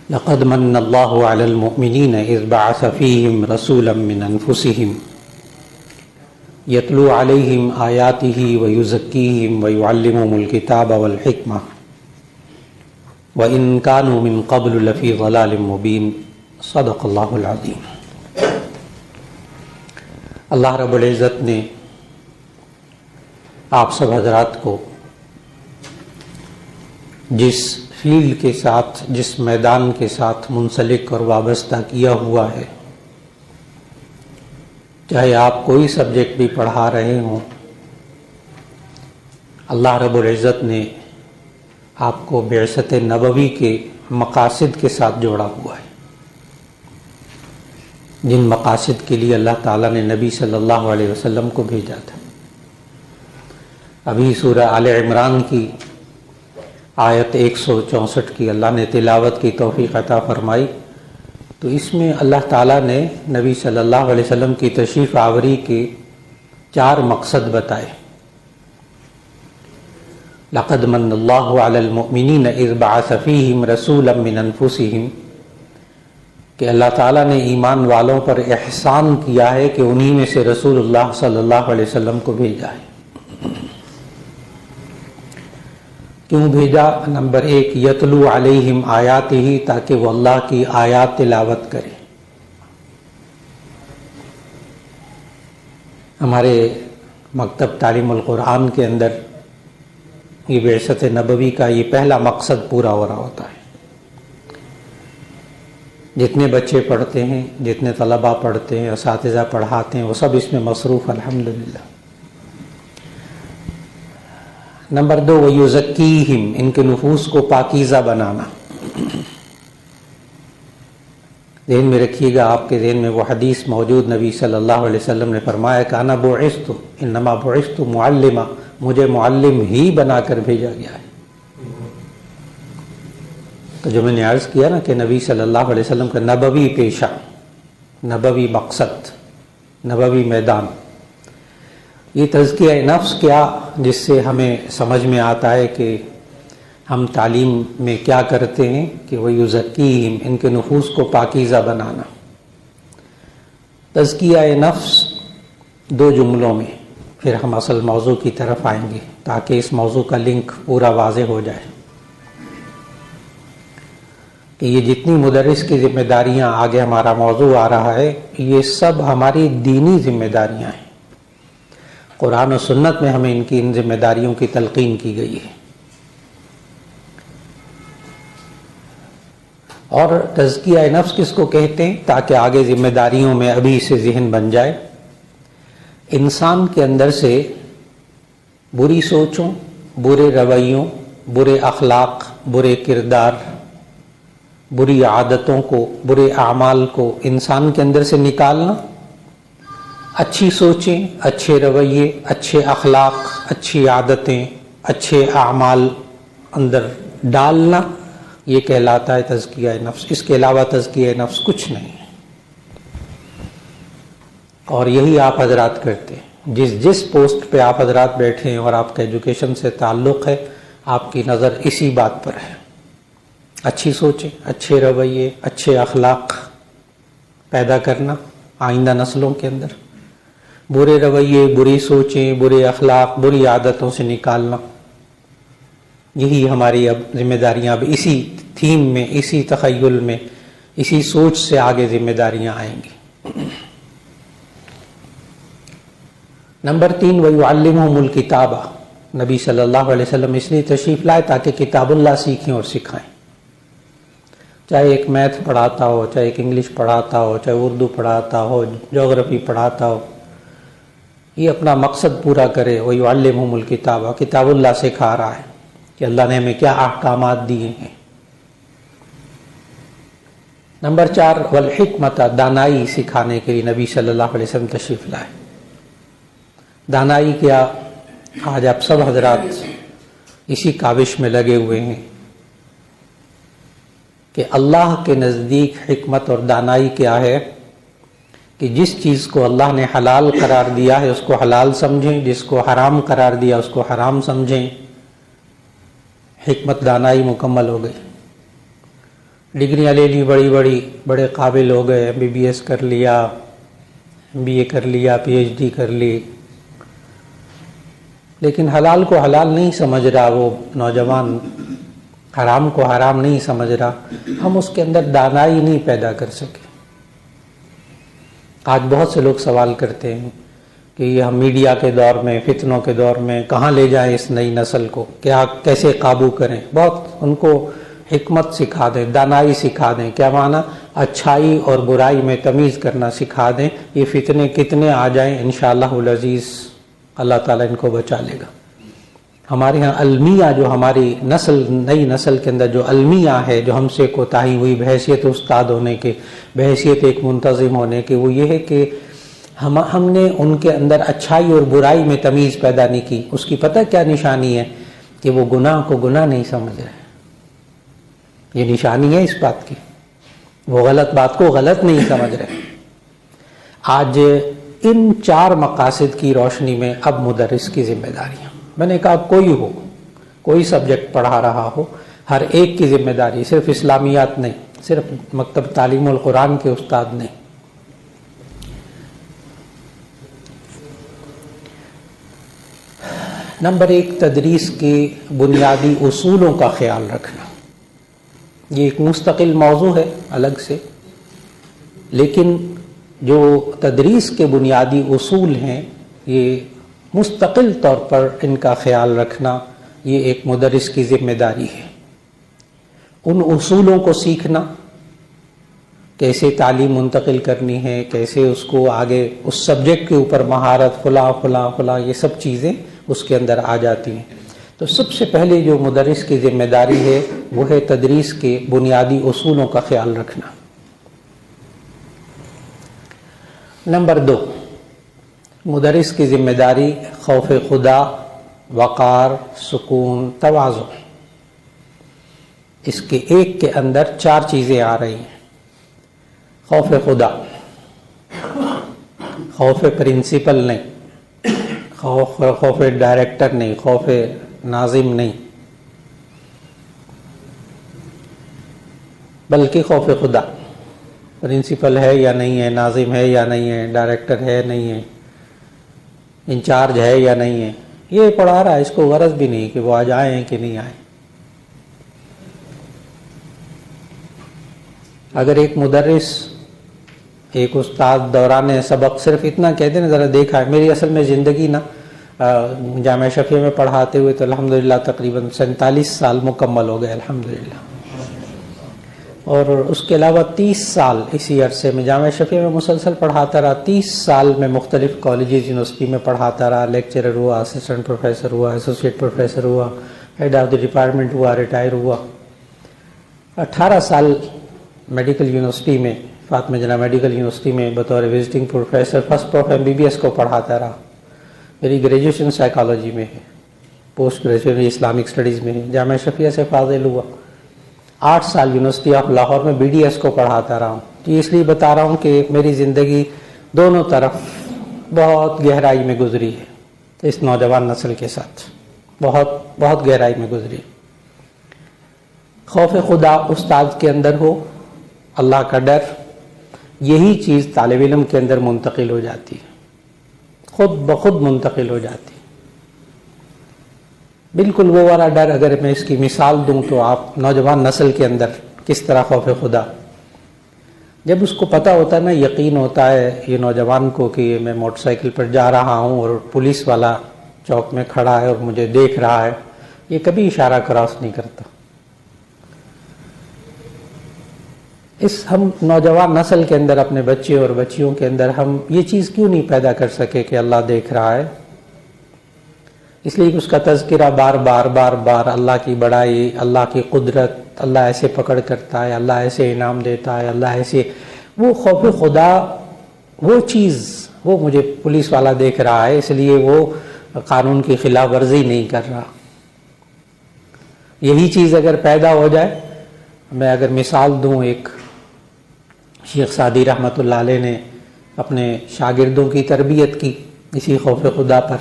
لقد من الله على المؤمنين إذ بعث فيهم رسولا من أنفسهم يتلو عليهم آياته ويزكيهم ويعلمهم الكتاب والحكمة وإن كانوا من قبل لفي ضلال مبين صدق الله العظيم۔ اللہ رب العزت نے آپ سب حضرات کو جس فیلڈ کے ساتھ، جس میدان کے ساتھ منسلک اور وابستہ کیا ہوا ہے، چاہے آپ کوئی سبجیکٹ بھی پڑھا رہے ہوں، اللہ رب العزت نے آپ کو بعثت نبوی کے مقاصد کے ساتھ جوڑا ہوا ہے، جن مقاصد کے لیے اللہ تعالیٰ نے نبی صلی اللہ علیہ وسلم کو بھیجا تھا۔ ابھی سورہ آل عمران کی آیت 164 کی اللہ نے تلاوت کی توفیق عطا فرمائی، تو اس میں اللہ تعالیٰ نے نبی صلی اللہ علیہ وسلم کی تشریف آوری کے 4 مقصد بتائے۔ لقد من اللہ علی المؤمنین اذ بعث فیہم رسولا من انفسہم، کہ اللہ تعالیٰ نے ایمان والوں پر احسان کیا ہے کہ انہی میں سے رسول اللہ صلی اللہ علیہ وسلم کو بھیجا ہے۔ کیوں بھیجا؟ نمبر 1، یتلو علیہم آیاتہ، تاکہ وہ اللہ کی آیات تلاوت کرے۔ ہمارے مکتب تعلیم القرآن کے اندر یہ بعثت نبوی کا یہ پہلا مقصد پورا ہو رہا ہوتا ہے۔ جتنے بچے پڑھتے ہیں، جتنے طلباء پڑھتے ہیں، اساتذہ پڑھاتے ہیں، وہ سب اس میں مصروف الحمدللہ۔ نمبر 2، وَيُزَكِّيهِمْ، ان کے نفوس کو پاکیزہ بنانا۔ ذہن میں رکھیے گا، آپ کے ذہن میں وہ حدیث موجود، نبی صلی اللہ علیہ وسلم نے فرمایا کہ انا بعثت انما بعثت معلما، مجھے معلم ہی بنا کر بھیجا گیا ہے۔ تو جو میں نے عرض کیا نا کہ نبی صلی اللہ علیہ وسلم کا نبوی پیشہ، نبوی مقصد، نبوی میدان، یہ تزکیہ نفس کیا، جس سے ہمیں سمجھ میں آتا ہے کہ ہم تعلیم میں کیا کرتے ہیں کہ وہ یزکیہم، ان کے نفوس کو پاکیزہ بنانا۔ تزکیہ نفس 2 جملوں میں، پھر ہم اصل موضوع کی طرف آئیں گے تاکہ اس موضوع کا لنک پورا واضح ہو جائے کہ یہ جتنی مدرس کی ذمہ داریاں، آگے ہمارا موضوع آ رہا ہے، یہ سب ہماری دینی ذمہ داریاں ہیں۔ قرآن و سنت میں ہمیں ان ذمہ داریوں کی تلقین کی گئی ہے۔ اور تزکیہ نفس کس کو کہتے ہیں؟ تاکہ آگے ذمہ داریوں میں ابھی سے ذہن بن جائے۔ انسان کے اندر سے بری سوچوں، برے رویوں، برے اخلاق، برے کردار، بری عادتوں کو، برے اعمال کو انسان کے اندر سے نکالنا، اچھی سوچیں، اچھے رویے، اچھے اخلاق، اچھی عادتیں، اچھے اعمال اندر ڈالنا، یہ کہلاتا ہے تزکیہ نفس۔ اس کے علاوہ تزکیہ نفس کچھ نہیں ہے، اور یہی آپ حضرات کرتے ہیں۔ جس پوسٹ پہ آپ حضرات بیٹھے ہیں اور آپ کا ایجوکیشن سے تعلق ہے، آپ کی نظر اسی بات پر ہے۔ اچھی سوچیں، اچھے رویے، اچھے اخلاق پیدا کرنا آئندہ نسلوں کے اندر، برے رویے، بری سوچیں، برے اخلاق، بری عادتوں سے نکالنا، یہی ہماری اب ذمہ داریاں، اب اسی تھیم میں، اسی تخیل میں، اسی سوچ سے آگے ذمہ داریاں آئیں گی۔ نمبر 3، وَيُعَلِّمُهُمُ الْكِتَابَ، نبی صلی اللہ علیہ وسلم اس لیے تشریف لائے تاکہ کتاب اللہ سیکھیں اور سکھائیں۔ چاہے ایک میتھ پڑھاتا ہو، چاہے ایک انگلش پڑھاتا ہو، چاہے اردو پڑھاتا ہو، جغرافی پڑھاتا ہو، یہ اپنا مقصد پورا کرے۔ وَيُعَلِّمُهُمُ الْكِتَابَ، کتاب اللہ سکھا رہا ہے کہ اللہ نے ہمیں کیا احکامات دیے ہیں۔ نمبر 4، وَالْحِکْمَةَ، دانائی سکھانے کے لیے نبی صلی اللہ علیہ وسلم تشریف لائے۔ دانائی کیا، آج آپ سب حضرات اسی کاوش میں لگے ہوئے ہیں کہ اللہ کے نزدیک حکمت اور دانائی کیا ہے کہ جس چیز کو اللہ نے حلال قرار دیا ہے اس کو حلال سمجھیں، جس کو حرام قرار دیا اس کو حرام سمجھیں۔ حکمت دانائی مکمل ہو گئی۔ ڈگریاں لے لی بڑی بڑی، بڑے قابل ہو گئے، MBBS کر لیا، MBA کر لیا، PhD کر لی، لیکن حلال کو حلال نہیں سمجھ رہا وہ نوجوان، حرام کو حرام نہیں سمجھ رہا، ہم اس کے اندر دانائی نہیں پیدا کر سکے۔ آج بہت سے لوگ سوال کرتے ہیں کہ یہ ہم میڈیا کے دور میں، فتنوں کے دور میں کہاں لے جائیں اس نئی نسل کو، کیا کیسے قابو کریں؟ بہت ان کو حکمت سکھا دیں، دانائی سکھا دیں، کیا معنی؟ اچھائی اور برائی میں تمیز کرنا سکھا دیں۔ یہ فتنے کتنے آ جائیں انشاءاللہ العزیز اللہ تعالیٰ ان کو بچا لے گا۔ ہمارے ہاں المیہ، جو ہماری نسل، نئی نسل کے اندر جو المیہ ہے، جو ہم سے کوتاہی ہوئی بحیثیت استاد ہونے کے، بحیثیت ایک منتظم ہونے کے، وہ یہ ہے کہ ہم نے ان کے اندر اچھائی اور برائی میں تمیز پیدا نہیں کی۔ اس کی پتہ کیا نشانی ہے؟ کہ وہ گناہ کو گناہ نہیں سمجھ رہے۔ یہ نشانی ہے اس بات کی، وہ غلط بات کو غلط نہیں سمجھ رہے۔ آج ان 4 مقاصد کی روشنی میں اب مدرس کی ذمہ داریاں، میں نے کہا کوئی ہو، کوئی سبجیکٹ پڑھا رہا ہو، ہر ایک کی ذمہ داری، صرف اسلامیات نہیں، صرف مکتب تعلیم القرآن کے استاد نہیں۔ نمبر 1، تدریس کے بنیادی اصولوں کا خیال رکھنا۔ یہ ایک مستقل موضوع ہے الگ سے، لیکن جو تدریس کے بنیادی اصول ہیں، یہ مستقل طور پر ان کا خیال رکھنا، یہ ایک مدرس کی ذمہ داری ہے۔ ان اصولوں کو سیکھنا، کیسے تعلیم منتقل کرنی ہے، کیسے اس کو آگے اس سبجیکٹ کے اوپر مہارت، فلاں فلاں فلاں، یہ سب چیزیں اس کے اندر آ جاتی ہیں۔ تو سب سے پہلے جو مدرس کی ذمہ داری ہے وہ ہے تدریس کے بنیادی اصولوں کا خیال رکھنا۔ نمبر 2، مدرس کی ذمہ داری خوف خدا، وقار، سکون، تواضع۔ اس کے ایک کے اندر 4 چیزیں آ رہی ہیں۔ خوف خدا، خوف پرنسپل نہیں، خوف ڈائریکٹر نہیں، خوف ناظم نہیں، بلکہ خوف خدا۔ پرنسپل ہے یا نہیں ہے، ناظم ہے یا نہیں ہے، ڈائریکٹر ہے نہیں ہے، انچارج ہے یا نہیں ہے، یہ پڑھا رہا ہے، اس کو غرض بھی نہیں کہ وہ آج آئیں کہ نہیں آئیں۔ اگر ایک مدرس، ایک استاد دوران سبق صرف اتنا کہتے ہیں، ذرا دیکھا ہے، میری اصل میں زندگی نا جامعہ شفیع میں پڑھاتے ہوئے تو الحمدللہ تقریباً 47 سال مکمل ہو گئے الحمدللہ، اور اس کے علاوہ 30 سال اسی عرصے میں جامعہ شفیع میں مسلسل پڑھاتا رہا۔ 30 سال میں مختلف کالجز، یونیورسٹی میں پڑھاتا رہا، لیکچرر ہوا، اسسٹنٹ پروفیسر ہوا، ایسوسیٹ پروفیسر ہوا، ہیڈ آف دی ڈپارٹمنٹ ہوا، ریٹائر ہوا۔ 18 سال میڈیکل یونیورسٹی میں، فاطمہ جناح میڈیکل یونیورسٹی میں بطور visiting professor first proof MBBS کو پڑھاتا رہا۔ میری گریجویشن سائیکالوجی میں ہے، پوسٹ گریجویشن اسلامک اسٹڈیز میں ہے، جامعہ شفیع سے فاضل ہوا۔ 8 سال یونیورسٹی آف لاہور میں BDS کو پڑھاتا رہا ہوں۔ یہ اس لیے بتا رہا ہوں کہ میری زندگی دونوں طرف بہت گہرائی میں گزری ہے، اس نوجوان نسل کے ساتھ بہت گہرائی میں گزری۔ خوف خدا استاد کے اندر ہو، اللہ کا ڈر، یہی چیز طالب علم کے اندر منتقل ہو جاتی ہے، خود بخود منتقل ہو جاتی ہے۔ بالکل وہ والا ڈر، اگر میں اس کی مثال دوں تو آپ نوجوان نسل کے اندر کس طرح خوف خدا، جب اس کو پتہ ہوتا ہے نا، یقین ہوتا ہے یہ نوجوان کو کہ میں موٹر سائیکل پر جا رہا ہوں اور پولیس والا چوک میں کھڑا ہے اور مجھے دیکھ رہا ہے، یہ کبھی اشارہ کراس نہیں کرتا۔ ہم نوجوان نسل کے اندر، اپنے بچے اور بچیوں کے اندر ہم یہ چیز کیوں نہیں پیدا کر سکے کہ اللہ دیکھ رہا ہے؟ اس لیے کہ اس کا تذکرہ بار بار اللہ کی بڑائی، اللہ کی قدرت، اللہ ایسے پکڑ کرتا ہے، اللہ ایسے انعام دیتا ہے، اللہ ایسے، وہ خوف خدا، وہ چیز، وہ مجھے پولیس والا دیکھ رہا ہے اس لیے وہ قانون کی خلاف ورزی نہیں کر رہا، یہی چیز اگر پیدا ہو جائے۔ میں اگر مثال دوں، ایک شیخ سعدی رحمۃ اللہ علیہ نے اپنے شاگردوں کی تربیت کی اسی خوف خدا پر،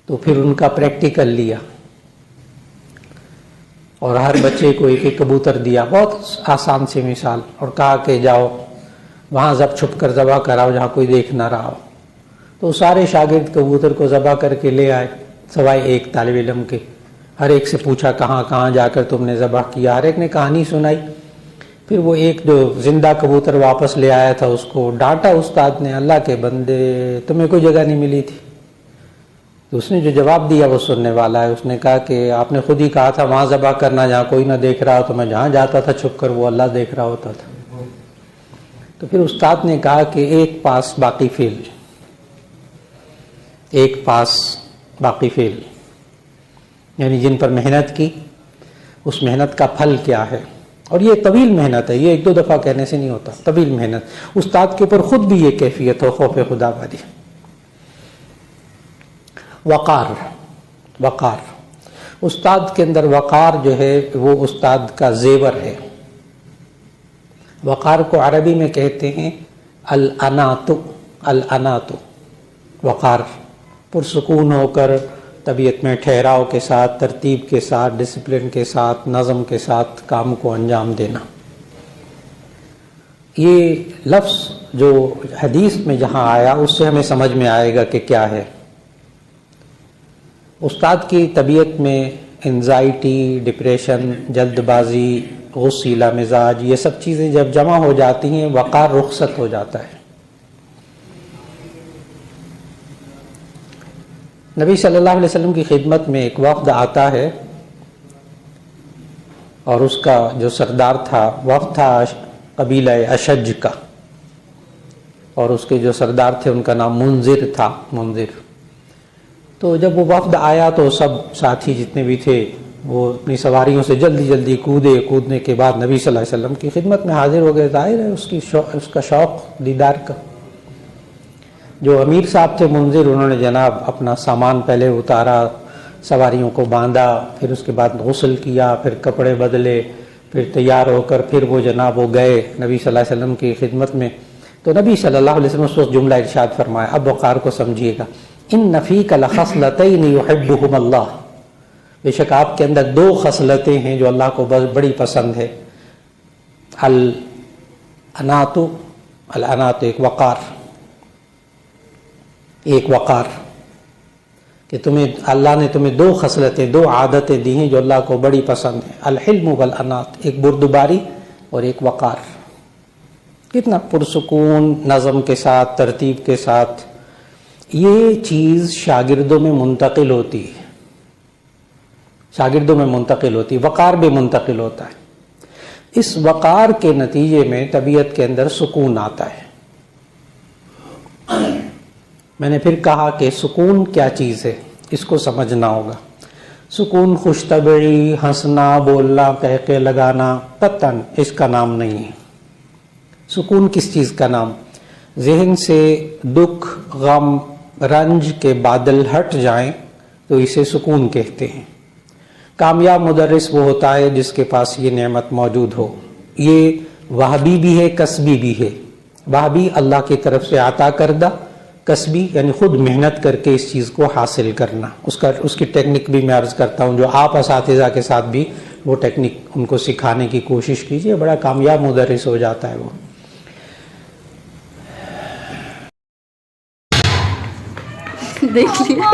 تو پھر ان کا پریکٹیکل لیا۔ اور ہر بچے کو ایک ایک کبوتر دیا، بہت آسان سی مثال، اور کہا کہ جاؤ وہاں چھپ کر ذبح کراؤ جہاں کوئی دیکھ نہ رہا ہو۔ تو سارے شاگرد کبوتر کو ذبح کر کے لے آئے سوائے ایک طالب علم کے۔ ہر ایک سے پوچھا کہاں کہاں جا کر تم نے ذبح کیا، ہر ایک نے کہانی سنائی۔ پھر وہ ایک جو زندہ کبوتر واپس لے آیا تھا اس کو ڈانٹا استاد نے، اللہ کے بندے تمہیں کوئی جگہ نہیں ملی تھی۔ تو اس نے جو جواب دیا وہ سننے والا ہے، اس نے کہا کہ آپ نے خود ہی کہا تھا وہاں ذبح کرنا جہاں کوئی نہ دیکھ رہا ہو، تو میں جہاں جاتا تھا چھپ کر وہ اللہ دیکھ رہا ہوتا تھا۔ تو پھر استاد نے کہا کہ ایک پاس باقی فیل، ایک پاس باقی فیل، یعنی جن پر محنت کی اس محنت کا پھل کیا ہے۔ اور یہ طویل محنت ہے، یہ ایک دو دفعہ کہنے سے نہیں ہوتا، طویل محنت۔ استاد کے اوپر خود بھی یہ کیفیت ہو، خوف خدا والی۔ وقار، وقار، استاد کے اندر وقار جو ہے وہ استاد کا زیور ہے۔ وقار کو عربی میں کہتے ہیں الانات، الانات، وقار، پرسکون ہو کر طبیعت میں ٹھہراؤ کے ساتھ، ترتیب کے ساتھ، ڈسپلن کے ساتھ، نظم کے ساتھ کام کو انجام دینا۔ یہ لفظ جو حدیث میں جہاں آیا اس سے ہمیں سمجھ میں آئے گا کہ کیا ہے۔ استاد کی طبیعت میں انزائٹی، ڈپریشن، جلد بازی، غصیلا مزاج، یہ سب چیزیں جب جمع ہو جاتی ہیں وقار رخصت ہو جاتا ہے۔ نبی صلی اللہ علیہ وسلم کی خدمت میں ایک وفد آتا ہے، اور اس کا جو سردار تھا، وفد تھا قبیلہ اشج کا، اور اس کے جو سردار تھے ان کا نام منذر تھا، منذر۔ تو جب وہ وفد آیا تو سب ساتھی جتنے بھی تھے وہ اپنی سواریوں سے جلدی جلدی کودے، کودنے کے بعد نبی صلی اللہ علیہ وسلم کی خدمت میں حاضر ہو گئے۔ ظاہر ہے اس کا شوق دیدار کا۔ جو امیر صاحب تھے منذر، انہوں نے جناب اپنا سامان پہلے اتارا، سواریوں کو باندھا، پھر اس کے بعد غسل کیا، پھر کپڑے بدلے، پھر تیار ہو کر پھر وہ جناب وہ گئے نبی صلی اللہ علیہ وسلم کی خدمت میں۔ تو نبی صلی اللہ علیہ وسلم اس وقت جملہ ارشاد فرمایا، اب وقار کو سمجھیے گا، ان فیک لخصلتین یحبہم اللہ، بے شک آپ کے اندر دو خصلتیں ہیں جو اللہ کو بڑی پسند ہے۔ الانات، الانات ایک وقار، ایک وقار، کہ تمہیں اللہ نے تمہیں دو خصلتیں، دو عادتیں دی ہیں جو اللہ کو بڑی پسند ہیں، الحلم والانات، ایک بردباری اور ایک وقار۔ کتنا پرسکون، نظم کے ساتھ، ترتیب کے ساتھ یہ چیز شاگردوں میں منتقل ہوتی ہے، شاگردوں میں منتقل ہوتی ہے، وقار بھی منتقل ہوتا ہے۔ اس وقار کے نتیجے میں طبیعت کے اندر سکون آتا ہے۔ میں نے پھر کہا کہ سکون کیا چیز ہے، اس کو سمجھنا ہوگا۔ سکون خوش طبعی، ہنسنا، بولنا، قہقہ لگانا، قطعاً اس کا نام نہیں ہے۔ سکون کس چیز کا نام؟ ذہن سے دکھ، غم، رنج کے بادل ہٹ جائیں تو اسے سکون کہتے ہیں۔ کامیاب مدرس وہ ہوتا ہے جس کے پاس یہ نعمت موجود ہو۔ یہ وہبی بھی ہے، کسبی بھی ہے۔ وہبی اللہ کی طرف سے عطا کردہ، کسبی یعنی خود محنت کر کے اس چیز کو حاصل کرنا۔ اس کی ٹیکنک بھی میں عرض کرتا ہوں، جو آپ اساتذہ کے ساتھ بھی وہ ٹیکنک ان کو سکھانے کی کوشش کیجیے، بڑا کامیاب مدرس ہو جاتا ہے وہ۔ دیکھ لیا